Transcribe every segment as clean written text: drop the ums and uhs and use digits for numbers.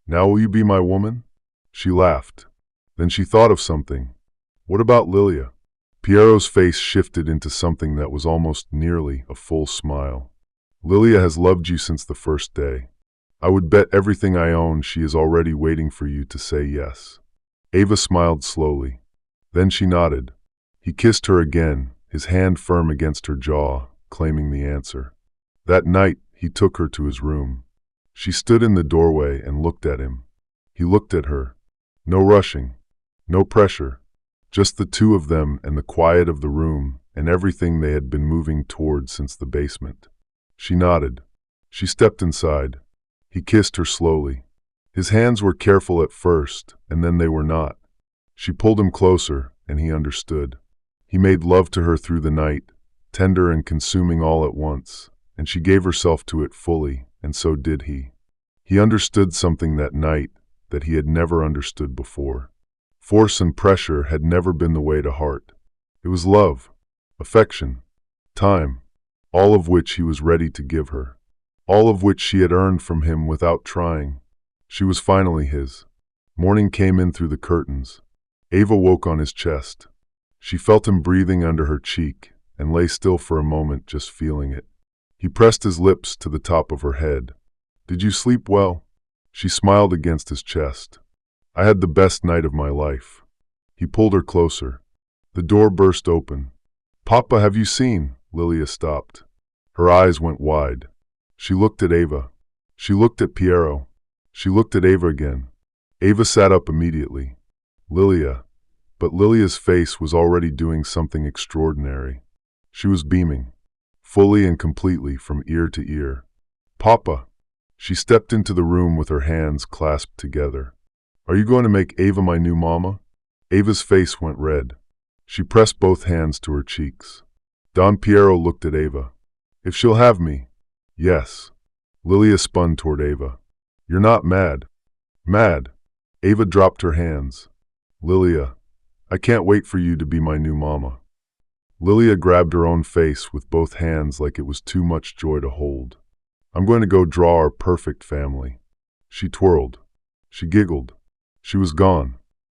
Now will you be my woman?" She laughed. Then she thought of something. What about Lilia? Piero's face shifted into something that was almost nearly a full smile. "Lilia has loved you since the first day. I would bet everything I own she is already waiting for you to say yes." Ava smiled slowly. Then she nodded. He kissed her again, his hand firm against her jaw, claiming the answer. That night, he took her to his room. She stood in the doorway and looked at him. He looked at her. No rushing, no pressure, just the two of them and the quiet of the room and everything they had been moving toward since the basement. She nodded. She stepped inside. He kissed her slowly. His hands were careful at first, and then they were not. She pulled him closer, and he understood. He made love to her through the night, tender and consuming all at once, and she gave herself to it fully, and so did he. He understood something that night that he had never understood before. Force and pressure had never been the way to heart. It was love, affection, time, all of which he was ready to give her. All of which she had earned from him without trying. She was finally his. Morning came in through the curtains. Ava woke on his chest. She felt him breathing under her cheek and lay still for a moment, just feeling it. He pressed his lips to the top of her head. "Did you sleep well?" She smiled against his chest. "I had the best night of my life." He pulled her closer. The door burst open. "Papa, have you seen?" Lilia stopped. Her eyes went wide. She looked at Ava. She looked at Piero. She looked at Ava again. Ava sat up immediately. Lilia. But Lilia's face was already doing something extraordinary. She was beaming, fully and completely from ear to ear. "Papa." She stepped into the room with her hands clasped together. "Are you going to make Ava my new mama?" Ava's face went red. She pressed both hands to her cheeks. Don Piero looked at Ava. "If she'll have me." "Yes." Lilia spun toward Ava. "You're not mad." "Mad." Ava dropped her hands. "Lilia, I can't wait for you to be my new mama." Lilia grabbed her own face with both hands like it was too much joy to hold. "I'm going to go draw our perfect family." She twirled. She giggled. She was gone.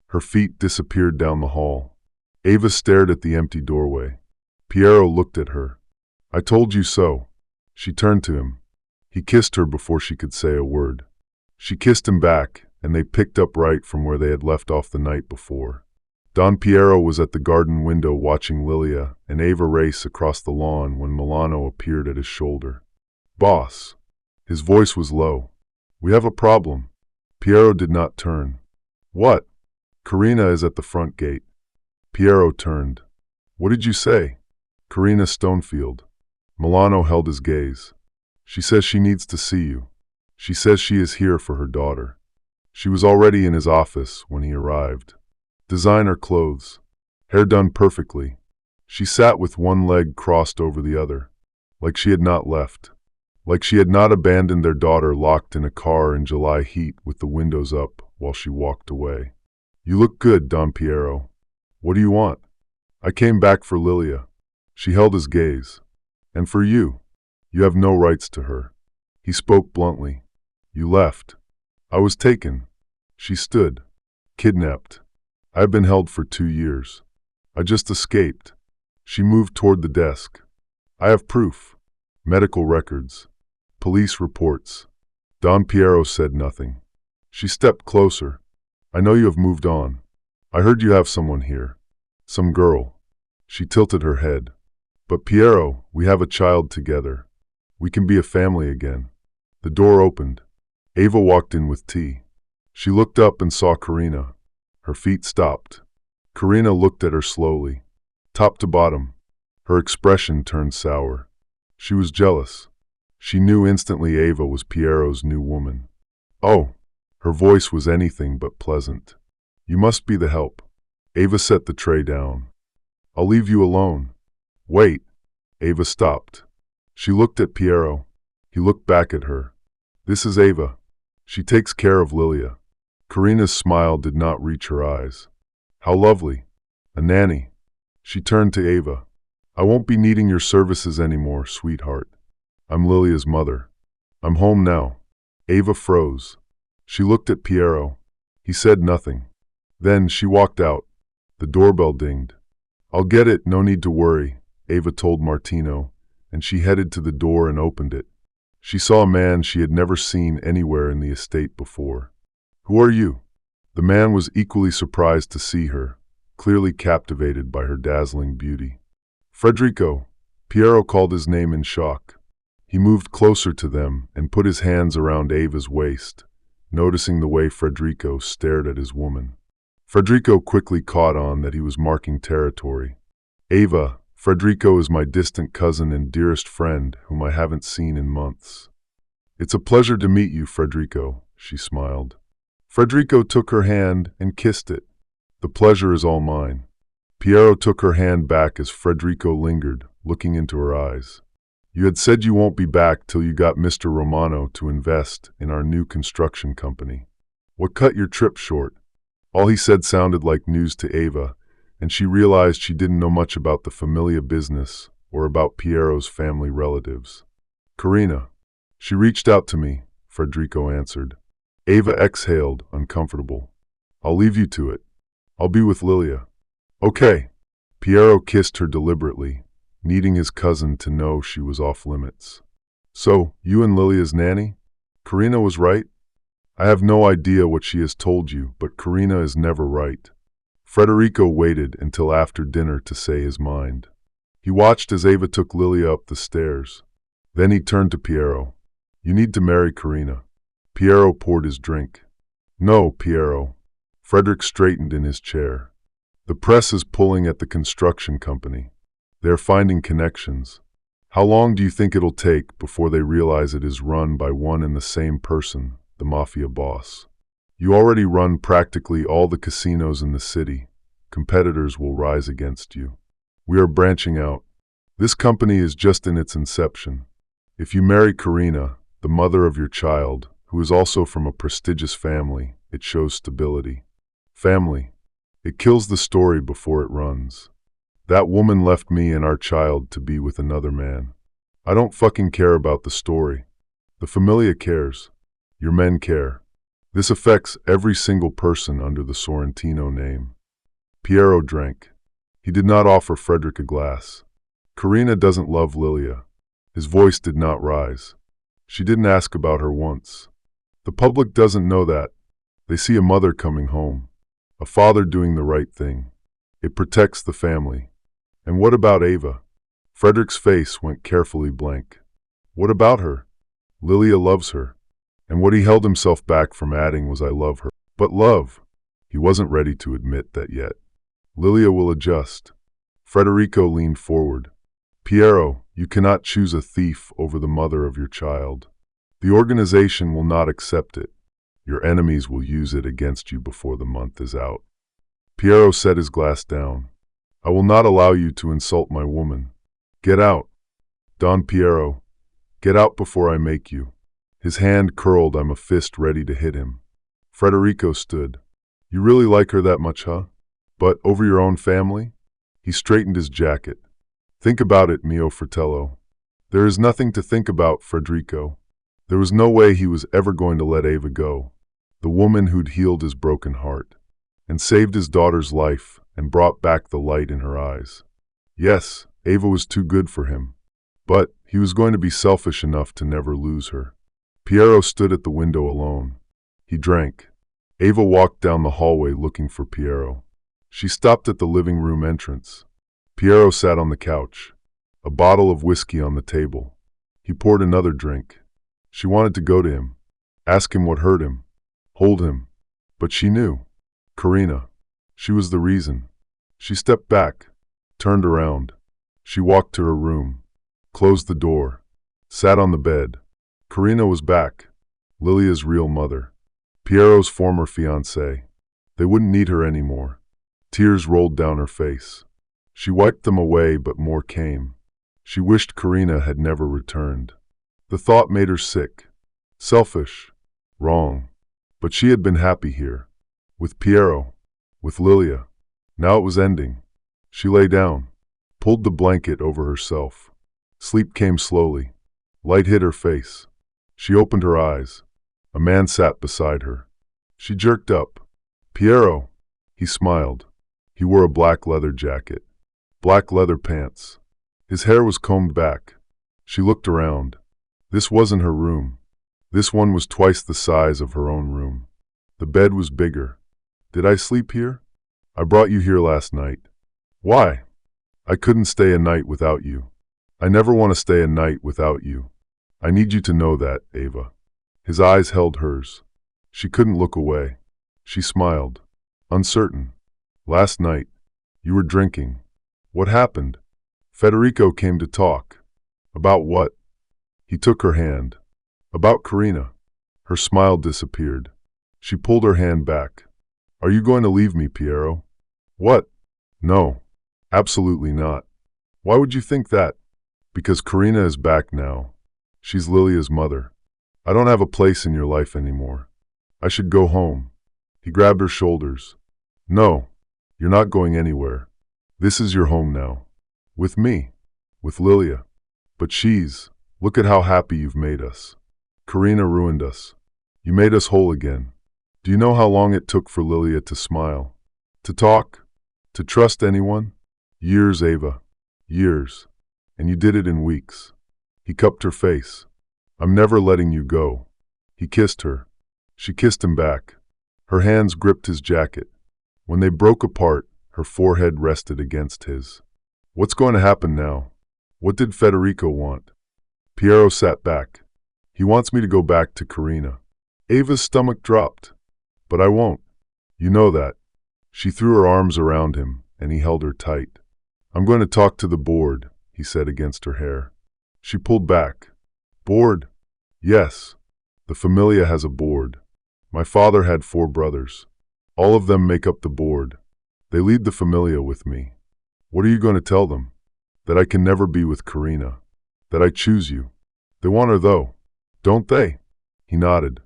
Her feet disappeared down the hall. Ava stared at the empty doorway. Piero looked at her. "I told you so." She turned to him. He kissed her before she could say a word. She kissed him back, and they picked up right from where they had left off the night before. Don Piero was at the garden window watching Lilia and Ava race across the lawn when Milano appeared at his shoulder. "Boss." His voice was low. "We have a problem." Piero did not turn. "What?" "Karina is at the front gate." Piero turned. "What did you say?" "Karina Stonefield." Milano held his gaze. "She says she needs to see you. She says she is here for her daughter." She was already in his office when he arrived. Designer clothes. Hair done perfectly. She sat with one leg crossed over the other. Like she had not left. Like she had not abandoned their daughter locked in a car in July heat with the windows up while she walked away. "You look good, Don Piero. What do you want?" "I came back for Lilia." She held his gaze. "And for you. You have no rights to her." He spoke bluntly. "You left." "I was taken." She stood. "Kidnapped. I have been held for 2 years. I just escaped." She moved toward the desk. "I have proof. Medical records. Police reports." Don Piero said nothing. She stepped closer. "I know you have moved on. I heard you have someone here. Some girl." She tilted her head. "But Piero, we have a child together. We can be a family again." The door opened. Ava walked in with tea. She looked up and saw Karina. Her feet stopped. Karina looked at her slowly, top to bottom. Her expression turned sour. She was jealous. She knew instantly Ava was Piero's new woman. "Oh." Her voice was anything but pleasant. "You must be the help." Ava set the tray down. "I'll leave you alone." "Wait." Ava stopped. She looked at Piero. He looked back at her. "This is Ava. She takes care of Lilia." Karina's smile did not reach her eyes. "How lovely. A nanny." She turned to Ava. "I won't be needing your services anymore, sweetheart. I'm Lilia's mother. I'm home now." Ava froze. She looked at Piero. He said nothing. Then she walked out. The doorbell dinged. "I'll get it, no need to worry," Ava told Martino, and she headed to the door and opened it. She saw a man she had never seen anywhere in the estate before. "Who are you?" The man was equally surprised to see her, clearly captivated by her dazzling beauty. "Federico," Piero called his name in shock. He moved closer to them and put his hands around Ava's waist, noticing the way Federico stared at his woman. Federico quickly caught on that he was marking territory. "Ava, Federico is my distant cousin and dearest friend whom I haven't seen in months." "It's a pleasure to meet you, Federico," she smiled. Federico took her hand and kissed it. "The pleasure is all mine." Piero took her hand back as Federico lingered, looking into her eyes. "You had said you won't be back till you got Mr. Romano to invest in our new construction company. What cut your trip short?" All he said sounded like news to Ava, and she realized she didn't know much about the Familia business or about Piero's family relatives. "Karina. She reached out to me," Federico answered. Ava exhaled, uncomfortable. "I'll leave you to it. I'll be with Lilia." "Okay." Piero kissed her deliberately, needing his cousin to know she was off limits. "So, you and Lilia's nanny? Karina was right?" "I have no idea what she has told you, but Karina is never right." Federico waited until after dinner to say his mind. He watched as Ava took Lilia up the stairs. Then he turned to Piero. "You need to marry Karina." Piero poured his drink. "No, Piero." Frederick straightened in his chair. "The press is pulling at the construction company. They're finding connections. How long do you think it'll take before they realize it is run by one and the same person, the Mafia boss? You already run practically all the casinos in the city. Competitors will rise against you. We are branching out. This company is just in its inception. If you marry Karina, the mother of your child, who is also from a prestigious family, it shows stability. Family. It kills the story before it runs. That woman left me and our child to be with another man. I don't fucking care about the story. The Familia cares. Your men care. This affects every single person under the Sorrentino name." Piero drank. He did not offer Frederick a glass. "Karina doesn't love Lilia." His voice did not rise. "She didn't ask about her once. The public doesn't know that. They see a mother coming home, a father doing the right thing. It protects the family." "And what about Ava?" Frederick's face went carefully blank. "What about her? Lilia loves her." And what he held himself back from adding was, "I love her." But love? He wasn't ready to admit that yet. "Lilia will adjust." Federico leaned forward. "Piero, you cannot choose a thief over the mother of your child. The organization will not accept it. Your enemies will use it against you before the month is out." Piero set his glass down. "I will not allow you to insult my woman. Get out. Don Piero, get out before I make you." His hand curled, a fist ready to hit him. Federico stood. "You really like her that much, huh? But over your own family?" He straightened his jacket. "Think about it, mio fratello." "There is nothing to think about, Federico." There was no way he was ever going to let Ava go, the woman who'd healed his broken heart, and saved his daughter's life and brought back the light in her eyes. Yes, Ava was too good for him, but he was going to be selfish enough to never lose her. Piero stood at the window alone. He drank. Ava walked down the hallway looking for Piero. She stopped at the living room entrance. Piero sat on the couch, a bottle of whiskey on the table. He poured another drink. She wanted to go to him, ask him what hurt him, hold him. But she knew. Karina. She was the reason. She stepped back, turned around. She walked to her room, closed the door, sat on the bed. Karina was back. Lilia's real mother. Piero's former fiancée. They wouldn't need her anymore. Tears rolled down her face. She wiped them away, but more came. She wished Karina had never returned. The thought made her sick. Selfish. Wrong. But she had been happy here. With Piero. With Lilia. Now it was ending. She lay down, pulled the blanket over herself. Sleep came slowly. Light hit her face. She opened her eyes. A man sat beside her. She jerked up. Piero. He smiled. He wore a black leather jacket, black leather pants. His hair was combed back. She looked around. This wasn't her room. This one was twice the size of her own room. The bed was bigger. Did I sleep here? I brought you here last night. Why? I couldn't stay a night without you. I never want to stay a night without you. I need you to know that, Ava. His eyes held hers. She couldn't look away. She smiled, uncertain. Last night, you were drinking. What happened? Federico came to talk. About what? He took her hand. About Karina. Her smile disappeared. She pulled her hand back. Are you going to leave me, Piero? What? No. Absolutely not. Why would you think that? Because Karina is back now. She's Lilia's mother. I don't have a place in your life anymore. I should go home. He grabbed her shoulders. No, you're not going anywhere. This is your home now. With me. With Lilia. But look at how happy you've made us. Karina ruined us. You made us whole again. Do you know how long it took for Lilia to smile? To talk? To trust anyone? Years, Ava. Years. And you did it in weeks. He cupped her face. I'm never letting you go. He kissed her. She kissed him back. Her hands gripped his jacket. When they broke apart, her forehead rested against his. What's going to happen now? What did Federico want? Piero sat back. He wants me to go back to Karina. Ava's stomach dropped. But I won't. You know that. She threw her arms around him, and he held her tight. I'm going to talk to the board, he said against her hair. She pulled back. Board? Yes. The familia has a board. My father had 4 brothers. All of them make up the board. They lead the familia with me. What are you going to tell them? That I can never be with Karina. That I choose you. They want her though, don't they? He nodded.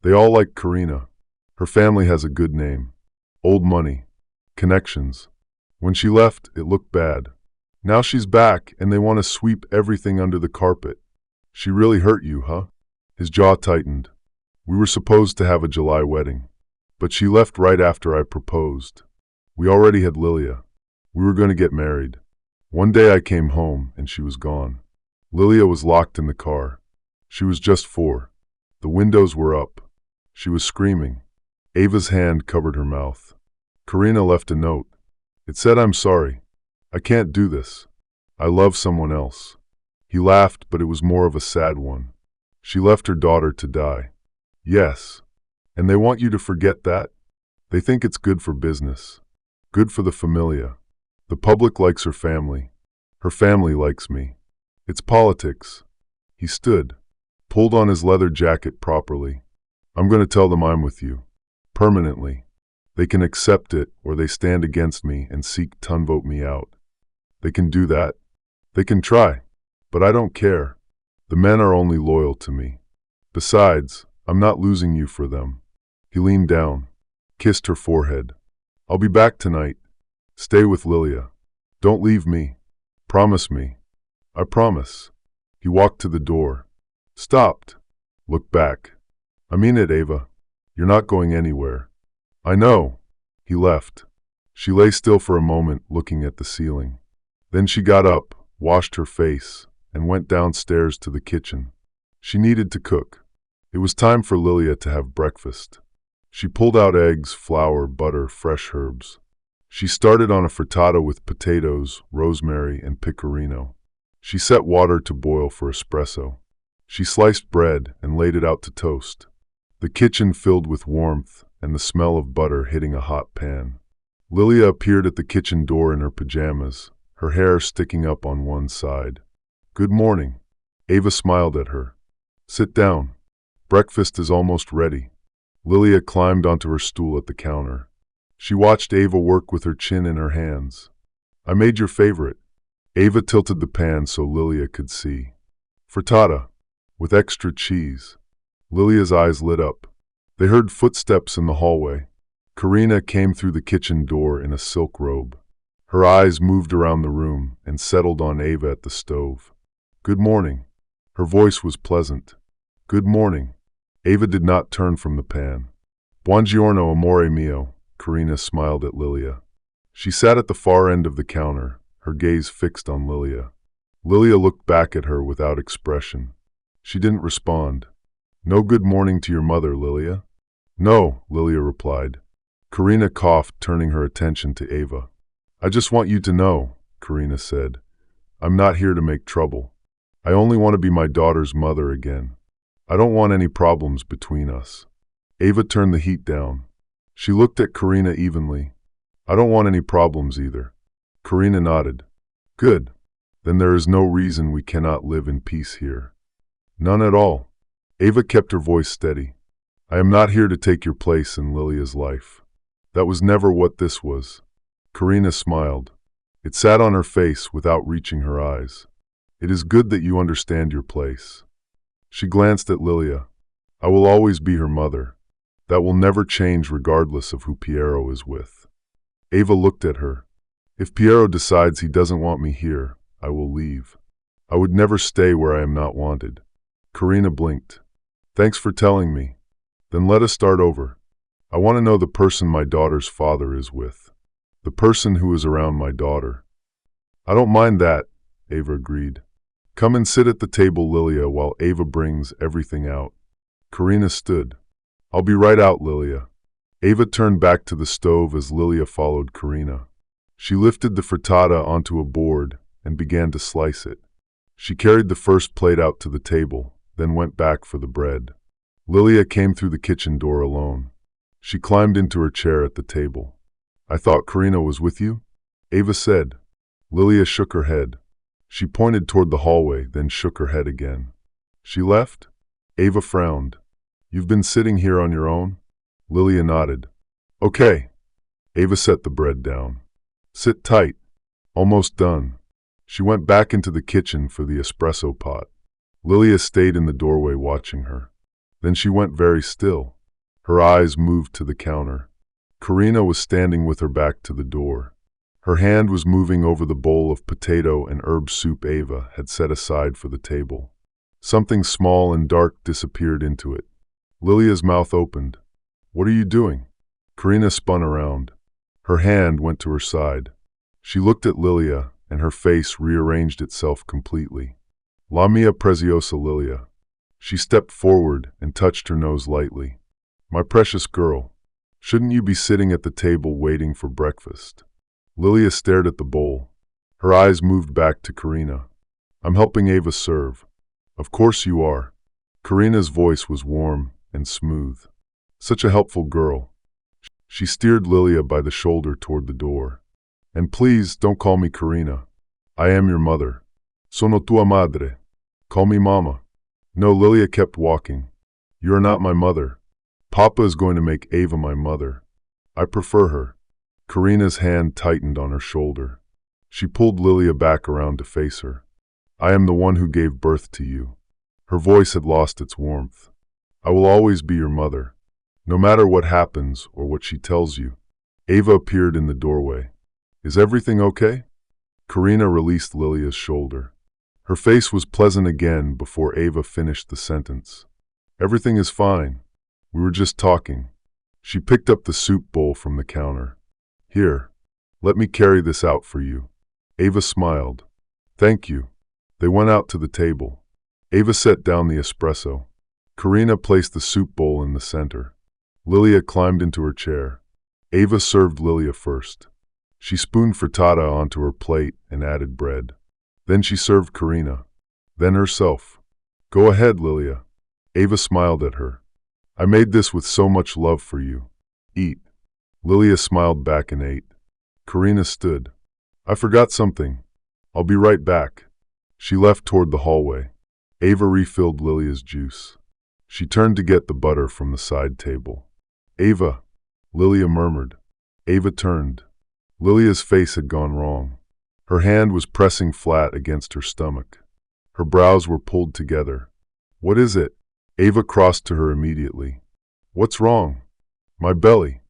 They all like Karina. Her family has a good name. Old money. Connections. When she left, it looked bad. Now she's back, and they want to sweep everything under the carpet. She really hurt you, huh? His jaw tightened. We were supposed to have a July wedding. But she left right after I proposed. We already had Lilia. We were going to get married. One day I came home, and she was gone. Lilia was locked in the car. She was just 4. The windows were up. She was screaming. Ava's hand covered her mouth. Karina left a note. It said, I'm sorry. I can't do this. I love someone else. He laughed, but it was more of a sad one. She left her daughter to die. Yes. And they want you to forget that? They think it's good for business. Good for the familia. The public likes her family. Her family likes me. It's politics. He stood, pulled on his leather jacket properly. I'm going to tell them I'm with you. Permanently. They can accept it, or they stand against me and seek to unvote me out. They can do that. They can try. But I don't care. The men are only loyal to me. Besides, I'm not losing you for them. He leaned down, kissed her forehead. I'll be back tonight. Stay with Lilia. Don't leave me. Promise me. I promise. He walked to the door. Stopped. Looked back. I mean it, Ava. You're not going anywhere. I know. He left. She lay still for a moment, looking at the ceiling. Then she got up, washed her face, and went downstairs to the kitchen. She needed to cook. It was time for Lilia to have breakfast. She pulled out eggs, flour, butter, fresh herbs. She started on a frittata with potatoes, rosemary, and pecorino. She set water to boil for espresso. She sliced bread and laid it out to toast. The kitchen filled with warmth and the smell of butter hitting a hot pan. Lilia appeared at the kitchen door in her pajamas, her hair sticking up on one side. Good morning. Ava smiled at her. Sit down. Breakfast is almost ready. Lilia climbed onto her stool at the counter. She watched Ava work with her chin in her hands. I made your favorite. Ava tilted the pan so Lilia could see. Frittata, with extra cheese. Lilia's eyes lit up. They heard footsteps in the hallway. Karina came through the kitchen door in a silk robe. Her eyes moved around the room and settled on Ava at the stove. Good morning. Her voice was pleasant. Good morning. Ava did not turn from the pan. Buongiorno, amore mio, Karina smiled at Lilia. She sat at the far end of the counter, her gaze fixed on Lilia. Lilia looked back at her without expression. She didn't respond. No good morning to your mother, Lilia? No, Lilia replied. Karina coughed, turning her attention to Ava. I just want you to know, Karina said. I'm not here to make trouble. I only want to be my daughter's mother again. I don't want any problems between us. Ava turned the heat down. She looked at Karina evenly. I don't want any problems either. Karina nodded. Good. Then there is no reason we cannot live in peace here. None at all. Ava kept her voice steady. I am not here to take your place in Lilia's life. That was never what this was. Karina smiled. It sat on her face without reaching her eyes. It is good that you understand your place. She glanced at Lilia. I will always be her mother. That will never change regardless of who Piero is with. Ava looked at her. If Piero decides he doesn't want me here, I will leave. I would never stay where I am not wanted. Karina blinked. Thanks for telling me. Then let us start over. I want to know the person my daughter's father is with. The person who is around my daughter. I don't mind that, Ava agreed. Come and sit at the table, Lilia, while Ava brings everything out. Karina stood. I'll be right out, Lilia. Ava turned back to the stove as Lilia followed Karina. She lifted the frittata onto a board and began to slice it. She carried the first plate out to the table, then went back for the bread. Lilia came through the kitchen door alone. She climbed into her chair at the table. I thought Karina was with you? Ava said. Lilia shook her head. She pointed toward the hallway, then shook her head again. She left? Ava frowned. You've been sitting here on your own? Lilia nodded. Okay. Ava set the bread down. Sit tight. Almost done. She went back into the kitchen for the espresso pot. Lilia stayed in the doorway watching her. Then she went very still. Her eyes moved to the counter. Karina was standing with her back to the door. Her hand was moving over the bowl of potato and herb soup Ava had set aside for the table. Something small and dark disappeared into it. Lilia's mouth opened. What are you doing? Karina spun around. Her hand went to her side. She looked at Lilia, and her face rearranged itself completely. La mia preziosa Lilia. She stepped forward and touched her nose lightly. My precious girl, shouldn't you be sitting at the table waiting for breakfast? Lilia stared at the bowl. Her eyes moved back to Karina. I'm helping Ava serve. Of course you are. Karina's voice was warm and smooth. Such a helpful girl. She steered Lilia by the shoulder toward the door. And please don't call me Karina. I am your mother. Sono tua madre. Call me mama. No, Lilia kept walking. You are not my mother. Papa is going to make Ava my mother. I prefer her. Karina's hand tightened on her shoulder. She pulled Lilia back around to face her. I am the one who gave birth to you. Her voice had lost its warmth. I will always be your mother, no matter what happens or what she tells you. Ava appeared in the doorway. Is everything okay? Karina released Lilia's shoulder. Her face was pleasant again before Ava finished the sentence. Everything is fine. We were just talking. She picked up the soup bowl from the counter. Here, let me carry this out for you. Ava smiled. Thank you. They went out to the table. Ava set down the espresso. Karina placed the soup bowl in the center. Lilia climbed into her chair. Ava served Lilia first. She spooned frittata onto her plate and added bread. Then she served Karina. Then herself. Go ahead, Lilia. Ava smiled at her. I made this with so much love for you. Eat. Lilia smiled back and ate. Karina stood. I forgot something. I'll be right back. She left toward the hallway. Ava refilled Lilia's juice. She turned to get the butter from the side table. Ava, Lilia murmured. Ava turned. Lilia's face had gone wrong. Her hand was pressing flat against her stomach. Her brows were pulled together. What is it? Ava crossed to her immediately. What's wrong? My belly.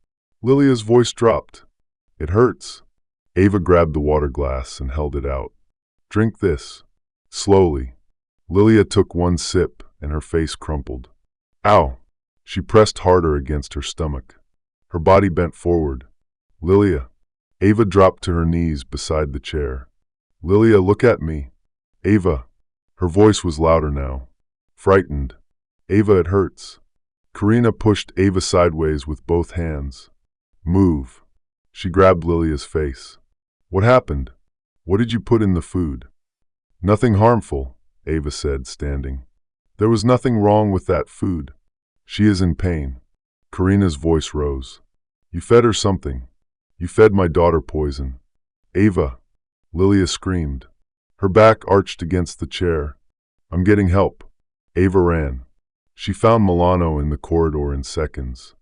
Lilia's voice dropped. It hurts. Ava grabbed the water glass and held it out. Drink this. Slowly. Lilia took one sip and her face crumpled. Ow! She pressed harder against her stomach. Her body bent forward. Lilia. Ava dropped to her knees beside the chair. Lilia, look at me. Ava. Her voice was louder now. Frightened. Ava, it hurts. Karina pushed Ava sideways with both hands. Move. She grabbed Lilia's face. What happened? What did you put in the food? Nothing harmful, Ava said, standing. There was nothing wrong with that food. She is in pain. Karina's voice rose. You fed her something. You fed my daughter poison. Ava. Lilia screamed. Her back arched against the chair. I'm getting help. Ava ran. She found Milano in the corridor in seconds.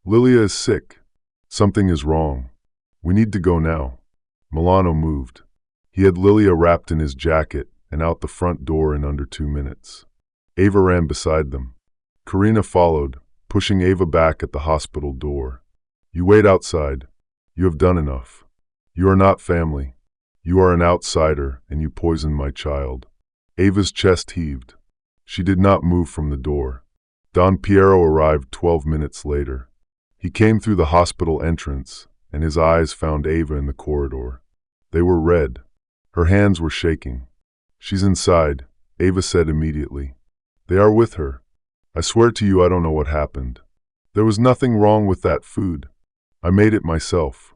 Lilia is sick. Something is wrong. We need to go now. Milano moved. He had Lilia wrapped in his jacket and out the front door in under 2 minutes. Ava ran beside them. Karina followed, pushing Ava back at the hospital door. You wait outside. You have done enough. You are not family. You are an outsider, and you poisoned my child. Ava's chest heaved. She did not move from the door. Don Piero arrived 12 minutes later. He came through the hospital entrance, and his eyes found Ava in the corridor. They were red. Her hands were shaking. She's inside, Ava said immediately. They are with her. I swear to you I don't know what happened. There was nothing wrong with that food. I made it myself.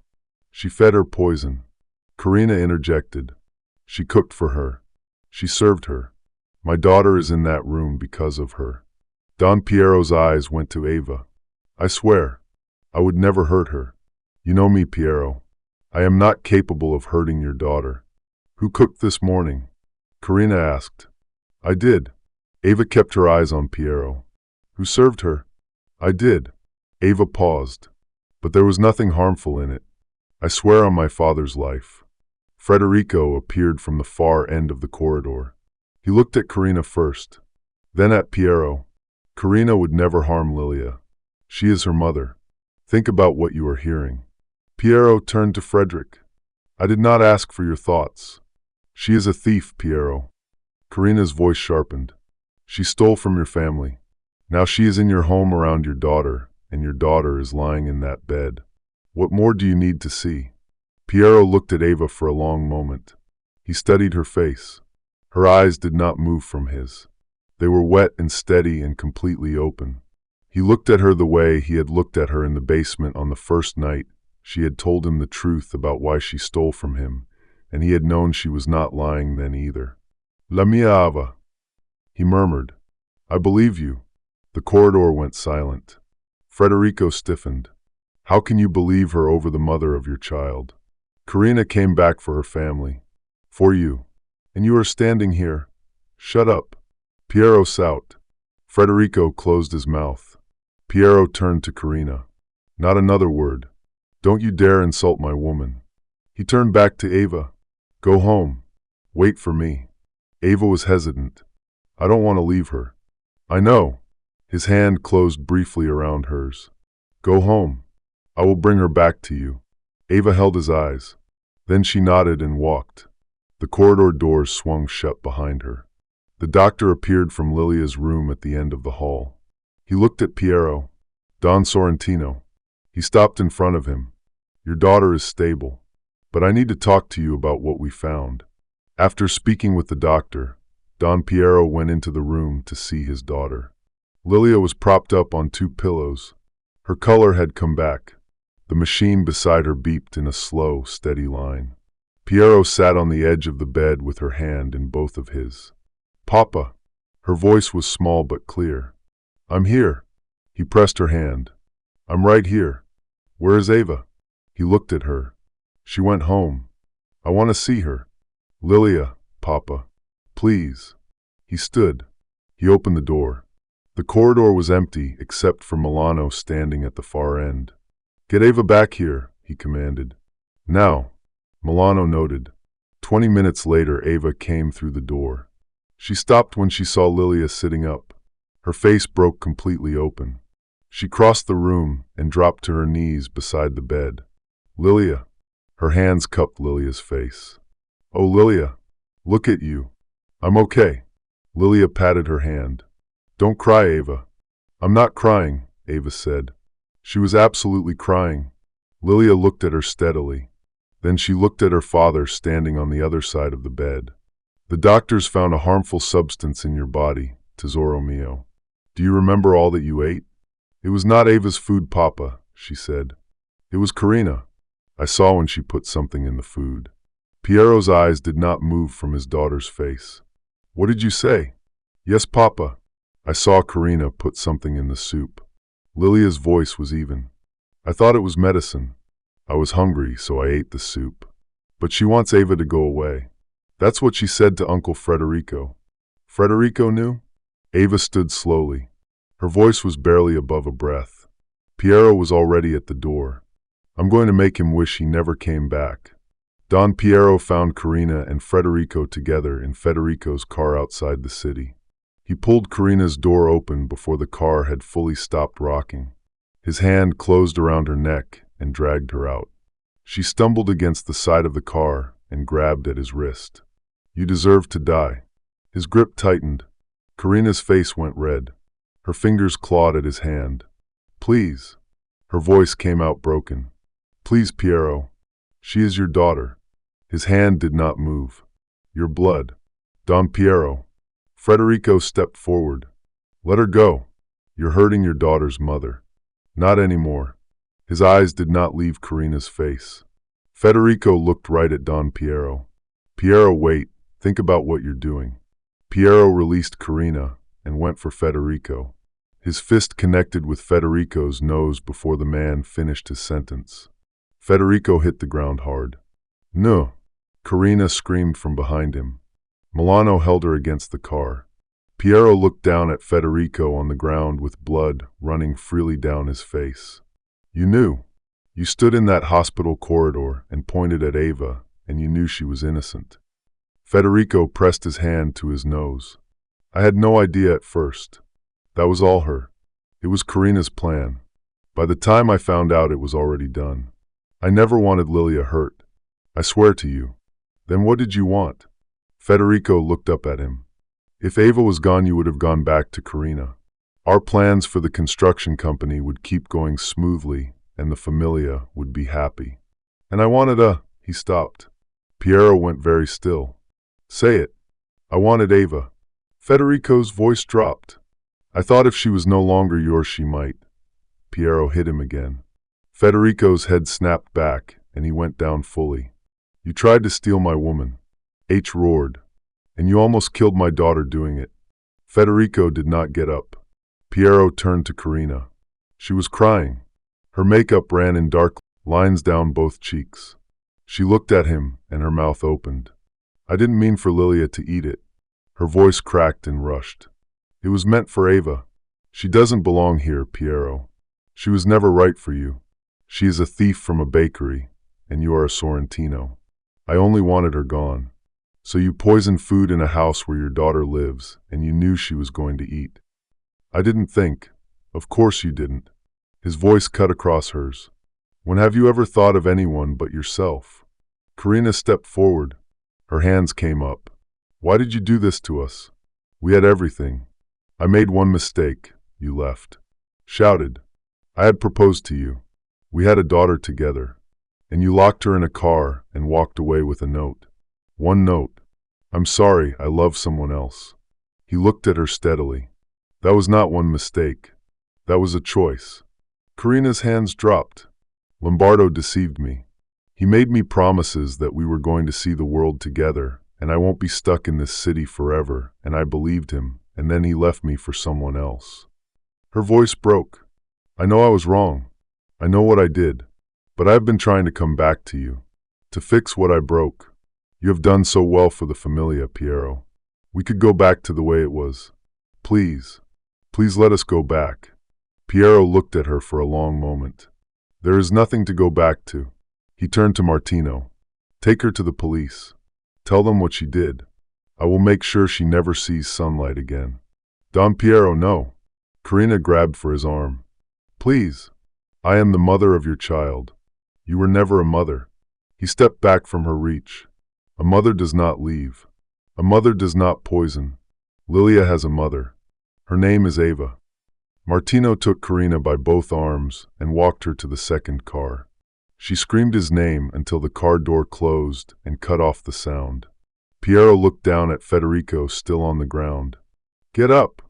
She fed her poison. Karina interjected. She cooked for her. She served her. My daughter is in that room because of her. Don Piero's eyes went to Ava. I swear, I would never hurt her. You know me, Piero. I am not capable of hurting your daughter. Who cooked this morning? Karina asked. I did. Ava kept her eyes on Piero. Who served her? I did. Ava paused. But there was nothing harmful in it. I swear on my father's life. Federico appeared from the far end of the corridor. He looked at Karina first, then at Piero. Karina would never harm Lilia. She is her mother. Think about what you are hearing. Piero turned to Frederick. I did not ask for your thoughts. She is a thief, Piero. Karina's voice sharpened. She stole from your family. Now she is in your home around your daughter, and your daughter is lying in that bed. What more do you need to see? Piero looked at Ava for a long moment. He studied her face. Her eyes did not move from his. They were wet and steady and completely open. He looked at her the way he had looked at her in the basement on the first night she had told him the truth about why she stole from him, and he had known she was not lying then either. La mia Ava, he murmured. I believe you. The corridor went silent. Federico stiffened. How can you believe her over the mother of your child? Karina came back for her family. For you. And you are standing here. Shut up. Piero soused. Federico closed his mouth. Piero turned to Karina. Not another word. Don't you dare insult my woman. He turned back to Ava. Go home. Wait for me. Ava was hesitant. I don't want to leave her. I know. His hand closed briefly around hers. Go home. I will bring her back to you. Ava held his eyes. Then she nodded and walked. The corridor doors swung shut behind her. The doctor appeared from Lilia's room at the end of the hall. He looked at Piero. Don Sorrentino. He stopped in front of him. Your daughter is stable, but I need to talk to you about what we found. After speaking with the doctor, Don Piero went into the room to see his daughter. Lilia was propped up on 2 pillows. Her color had come back. The machine beside her beeped in a slow, steady line. Piero sat on the edge of the bed with her hand in both of his. Papa. Her voice was small but clear. I'm here. He pressed her hand. I'm right here. Where is Ava? He looked at her. She went home. I want to see her. Lilia, Papa. Please. He stood. He opened the door. The corridor was empty except for Milano standing at the far end. Get Ava back here, he commanded. Now. Milano noted. 20 minutes later, Ava came through the door. She stopped when she saw Lilia sitting up. Her face broke completely open. She crossed the room and dropped to her knees beside the bed. Lilia. Her hands cupped Lilia's face. Oh, Lilia. Look at you. I'm okay. Lilia patted her hand. Don't cry, Ava. I'm not crying, Ava said. She was absolutely crying. Lilia looked at her steadily. Then she looked at her father standing on the other side of the bed. The doctors found a harmful substance in your body, tesoro mio. Do you remember all that you ate? It was not Ava's food, Papa, she said. It was Karina. I saw when she put something in the food. Piero's eyes did not move from his daughter's face. What did you say? Yes, Papa. I saw Karina put something in the soup. Lilia's voice was even. I thought it was medicine. I was hungry, so I ate the soup. But she wants Ava to go away. That's what she said to Uncle Federico. Federico knew? Ava stood slowly. Her voice was barely above a breath. Piero was already at the door. I'm going to make him wish he never came back. Don Piero found Karina and Federico together in Federico's car outside the city. He pulled Karina's door open before the car had fully stopped rocking. His hand closed around her neck and dragged her out. She stumbled against the side of the car and grabbed at his wrist. You deserve to die. His grip tightened. Karina's face went red. Her fingers clawed at his hand. Please. Her voice came out broken. Please, Piero. She is your daughter. His hand did not move. Your blood. Don Piero. Federico stepped forward. Let her go. You're hurting your daughter's mother. Not anymore. His eyes did not leave Karina's face. Federico looked right at Don Piero. Piero, wait. Think about what you're doing. Piero released Karina and went for Federico. His fist connected with Federico's nose before the man finished his sentence. Federico hit the ground hard. No! Karina screamed from behind him. Milano held her against the car. Piero looked down at Federico on the ground with blood running freely down his face. You knew. You stood in that hospital corridor and pointed at Ava, and you knew she was innocent. Federico pressed his hand to his nose. I had no idea at first. That was all her. It was Karina's plan. By the time I found out, it was already done. I never wanted Lilia hurt. I swear to you. Then what did you want? Federico looked up at him. If Ava was gone, you would have gone back to Karina. Our plans for the construction company would keep going smoothly, and the familia would be happy. And I wanted He stopped. Piero went very still. Say it. I wanted Ava. Federico's voice dropped. I thought if she was no longer yours, she might. Piero hit him again. Federico's head snapped back, and he went down fully. You tried to steal my woman. H roared. And you almost killed my daughter doing it. Federico did not get up. Piero turned to Karina. She was crying. Her makeup ran in dark lines down both cheeks. She looked at him, and her mouth opened. I didn't mean for Lilia to eat it. Her voice cracked and rushed. It was meant for Ava. She doesn't belong here, Piero. She was never right for you. She is a thief from a bakery, and you are a Sorrentino. I only wanted her gone. So you poisoned food in a house where your daughter lives, and you knew she was going to eat. I didn't think. Of course you didn't. His voice cut across hers. When have you ever thought of anyone but yourself? Karina stepped forward. Her hands came up. Why did you do this to us? We had everything. I made one mistake. You left. Shouted. I had proposed to you. We had a daughter together. And you locked her in a car and walked away with a note. One note. I'm sorry, I love someone else. He looked at her steadily. That was not one mistake. That was a choice. Karina's hands dropped. Lombardo deceived me. He made me promises that we were going to see the world together, and I won't be stuck in this city forever, and I believed him, and then he left me for someone else. Her voice broke. I know I was wrong. I know what I did. But I've been trying to come back to you. To fix what I broke. You have done so well for the familia, Piero. We could go back to the way it was. Please. Please let us go back. Piero looked at her for a long moment. There is nothing to go back to. He turned to Martino. Take her to the police. Tell them what she did. I will make sure she never sees sunlight again. Don Piero, no. Karina grabbed for his arm. Please. I am the mother of your child. You were never a mother. He stepped back from her reach. A mother does not leave. A mother does not poison. Lilia has a mother. Her name is Ava. Martino took Karina by both arms and walked her to the second car. She screamed his name until the car door closed and cut off the sound. Piero looked down at Federico still on the ground. "Get up!"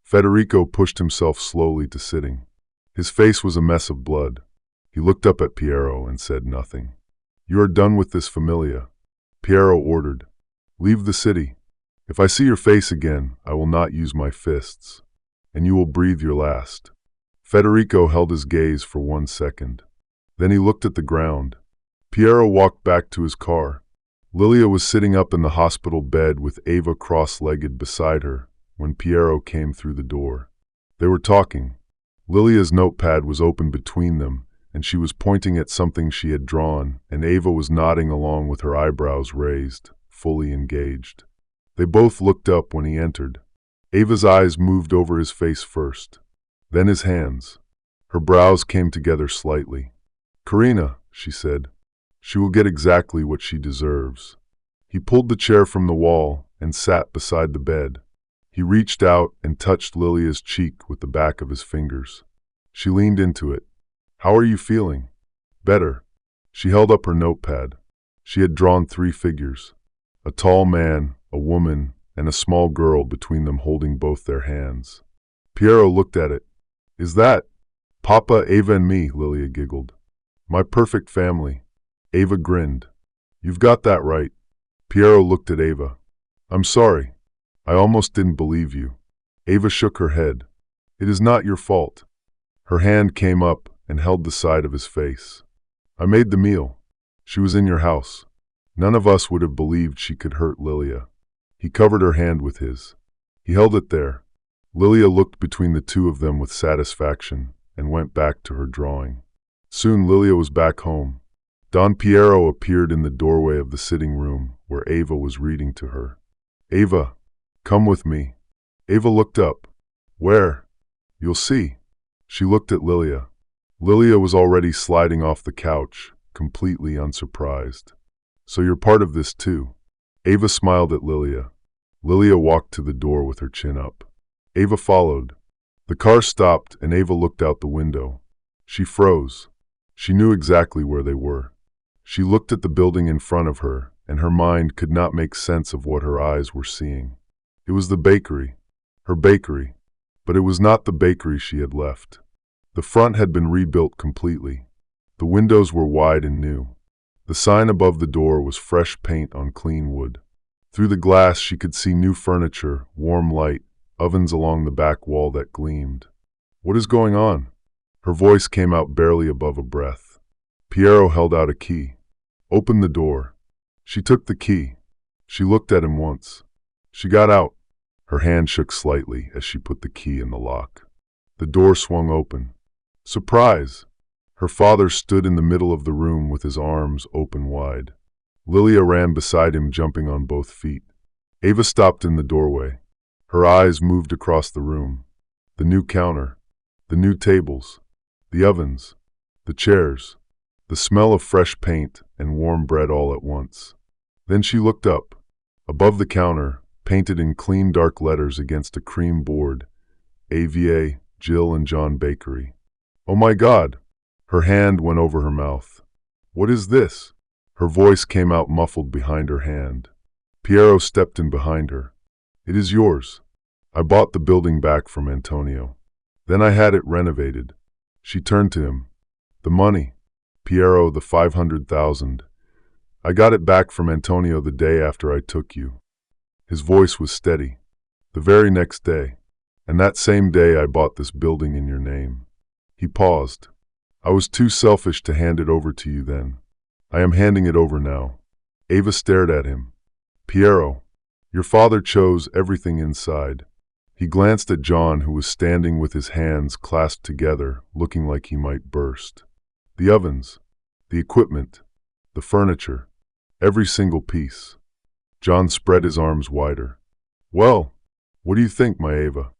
Federico pushed himself slowly to sitting. His face was a mess of blood. He looked up at Piero and said nothing. "You are done with this familia," Piero ordered. "Leave the city. If I see your face again, I will not use my fists, and you will breathe your last." Federico held his gaze for 1 second. Then he looked at the ground. Piero walked back to his car. Lilia was sitting up in the hospital bed with Ava cross-legged beside her when Piero came through the door. They were talking. Lilia's notepad was open between them, and she was pointing at something she had drawn, and Ava was nodding along with her eyebrows raised, fully engaged. They both looked up when he entered. Ava's eyes moved over his face first, then his hands. Her brows came together slightly. "Karina," she said. "She will get exactly what she deserves." He pulled the chair from the wall and sat beside the bed. He reached out and touched Lilia's cheek with the back of his fingers. She leaned into it. "How are you feeling?" "Better." She held up her notepad. She had drawn 3 figures. A tall man, a woman, and a small girl between them holding both their hands. Piero looked at it. "Is that Papa, Ava, and me?" Lilia giggled. "My perfect family." Ava grinned. "You've got that right." Piero looked at Ava. "I'm sorry. I almost didn't believe you." Ava shook her head. "It is not your fault." Her hand came up and held the side of his face. "I made the meal. She was in your house. None of us would have believed she could hurt Lilia." He covered her hand with his. He held it there. Lilia looked between the two of them with satisfaction and went back to her drawing. Soon Lilia was back home. Don Piero appeared in the doorway of the sitting room where Ava was reading to her. "Ava, come with me." Ava looked up. "Where?" "You'll see." She looked at Lilia. Lilia was already sliding off the couch, completely unsurprised. "So you're part of this too." Ava smiled at Lilia. Lilia walked to the door with her chin up. Ava followed. The car stopped and Ava looked out the window. She froze. She knew exactly where they were. She looked at the building in front of her, and her mind could not make sense of what her eyes were seeing. It was the bakery. Her bakery. But it was not the bakery she had left. The front had been rebuilt completely. The windows were wide and new. The sign above the door was fresh paint on clean wood. Through the glass she could see new furniture, warm light, ovens along the back wall that gleamed. "What is going on?" Her voice came out barely above a breath. Piero held out a key. "Open the door." She took the key. She looked at him once. She got out. Her hand shook slightly as she put the key in the lock. The door swung open. Surprise! Her father stood in the middle of the room with his arms open wide. Lilia ran beside him, jumping on both feet. Ava stopped in the doorway. Her eyes moved across the room. The new counter. The new tables. The ovens. The chairs. The smell of fresh paint and warm bread all at once. Then she looked up. Above the counter, painted in clean dark letters against a cream board, AVA, Jill and John Bakery. "Oh my God!" Her hand went over her mouth. "What is this?" Her voice came out muffled behind her hand. Piero stepped in behind her. "It is yours. I bought the building back from Antonio. Then I had it renovated." She turned to him. "The money." "Piero, the 500,000. I got it back from Antonio the day after I took you." His voice was steady. "The very next day. And that same day I bought this building in your name." He paused. "I was too selfish to hand it over to you then. I am handing it over now." Ava stared at him. "Piero, your father chose everything inside." He glanced at John, who was standing with his hands clasped together, looking like he might burst. "The ovens, the equipment, the furniture, every single piece." John spread his arms wider. "Well, what do you think, my Ava?"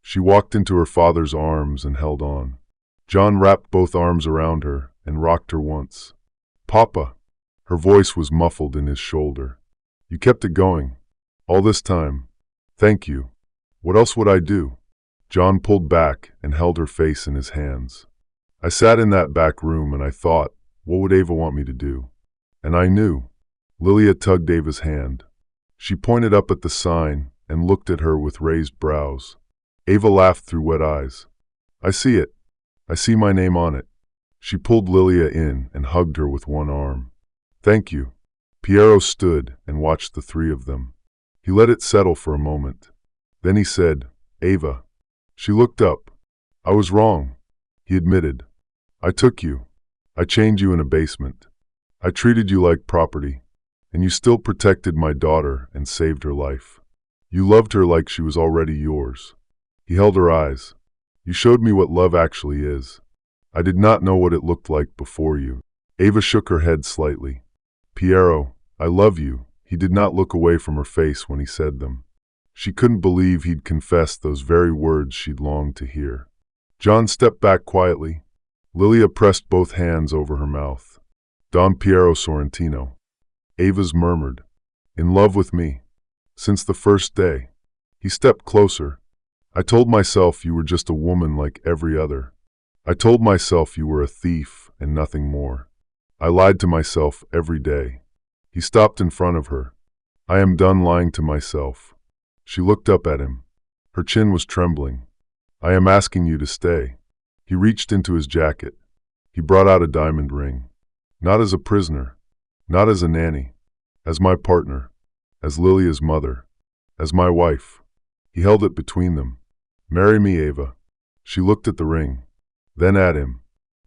She walked into her father's arms and held on. John wrapped both arms around her and rocked her once. "Papa." Her voice was muffled in his shoulder. "You kept it going. All this time. Thank you. What else would I do?" John pulled back and held her face in his hands. I sat in that back room and I thought, what would Ava want me to do? And I knew. Lilia tugged Ava's hand. She pointed up at the sign and looked at her with raised brows. Ava laughed through wet eyes. I see it. I see my name on it. She pulled Lilia in and hugged her with one arm. Thank you. Piero stood and watched the three of them. He let it settle for a moment. Then he said, Ava. She looked up. I was wrong, he admitted. I took you. I chained you in a basement. I treated you like property, and you still protected my daughter and saved her life. You loved her like she was already yours. He held her eyes. You showed me what love actually is. I did not know what it looked like before you. Ava shook her head slightly. Piero, I love you. He did not look away from her face when he said them. She couldn't believe he'd confessed those very words she'd longed to hear. John stepped back quietly. Lilia pressed both hands over her mouth. Don Piero Sorrentino. Ava's murmured. In love with me. Since the first day. He stepped closer. I told myself you were just a woman like every other. I told myself you were a thief and nothing more. I lied to myself every day. He stopped in front of her. I am done lying to myself. She looked up at him. Her chin was trembling. I am asking you to stay. He reached into his jacket. He brought out a diamond ring. Not as a prisoner. Not as a nanny. As my partner. As Lilia's mother. As my wife. He held it between them. Marry me, Ava. She looked at the ring. Then at him.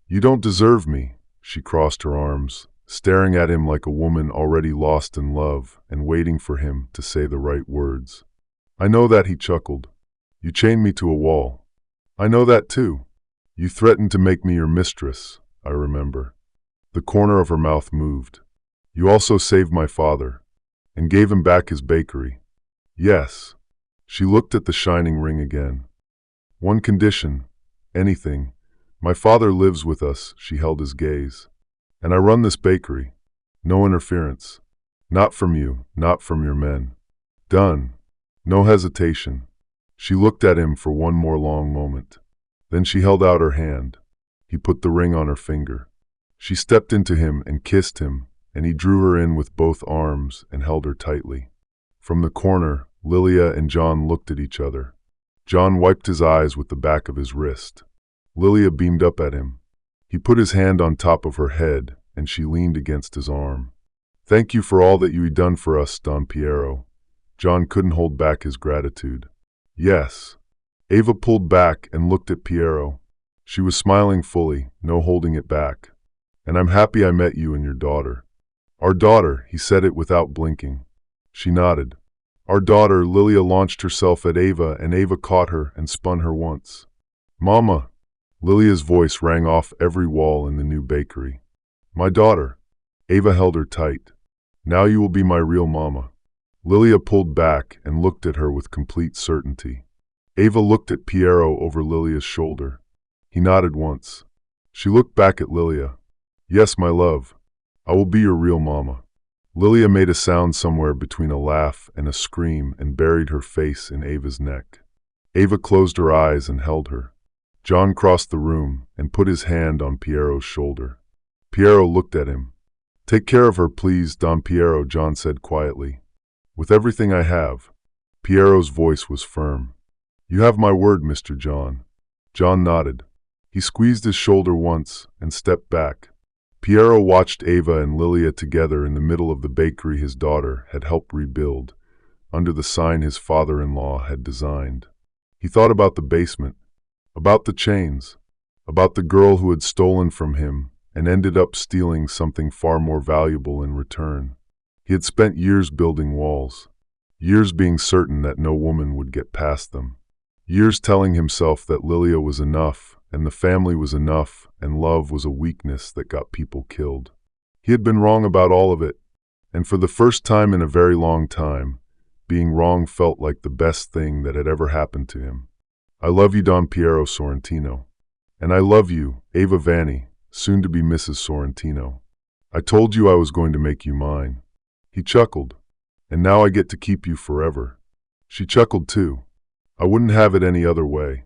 You don't deserve me. She crossed her arms, staring at him like a woman already lost in love and waiting for him to say the right words. I know that, he chuckled. You chained me to a wall. I know that too. You threatened to make me your mistress, I remember. The corner of her mouth moved. You also saved my father and gave him back his bakery. Yes. She looked at the shining ring again. One condition. Anything. My father lives with us, she held his gaze. And I run this bakery. No interference. Not from you, not from your men. Done. No hesitation. She looked at him for one more long moment. Then she held out her hand. He put the ring on her finger. She stepped into him and kissed him, and he drew her in with both arms and held her tightly. From the corner, Lilia and John looked at each other. John wiped his eyes with the back of his wrist. Lilia beamed up at him. He put his hand on top of her head, and she leaned against his arm. Thank you for all that you had done for us, Don Piero. John couldn't hold back his gratitude. Yes. Ava pulled back and looked at Piero. She was smiling fully, no holding it back. And I'm happy I met you and your daughter. Our daughter, he said it without blinking. She nodded. Our daughter, Lilia launched herself at Ava, and Ava caught her and spun her once. Mama. Lilia's voice rang off every wall in the new bakery. My daughter. Ava held her tight. Now you will be my real mama. Lilia pulled back and looked at her with complete certainty. Ava looked at Piero over Lilia's shoulder. He nodded once. She looked back at Lilia. Yes, my love. I will be your real mama. Lilia made a sound somewhere between a laugh and a scream and buried her face in Ava's neck. Ava closed her eyes and held her. John crossed the room and put his hand on Piero's shoulder. Piero looked at him. Take care of her, please, Don Piero, John said quietly. With everything I have. Piero's voice was firm. You have my word, Mr. John. John nodded. He squeezed his shoulder once and stepped back. Piero watched Ava and Lilia together in the middle of the bakery his daughter had helped rebuild, under the sign his father-in-law had designed. He thought about the basement, about the chains, about the girl who had stolen from him and ended up stealing something far more valuable in return. He had spent years building walls, years being certain that no woman would get past them, years telling himself that Lilia was enough and the family was enough and love was a weakness that got people killed. He had been wrong about all of it, and for the first time in a very long time, being wrong felt like the best thing that had ever happened to him. I love you, Don Piero Sorrentino. And I love you, Ava Vanni, soon to be Mrs. Sorrentino. I told you I was going to make you mine. He chuckled. And now I get to keep you forever. She chuckled too. I wouldn't have it any other way.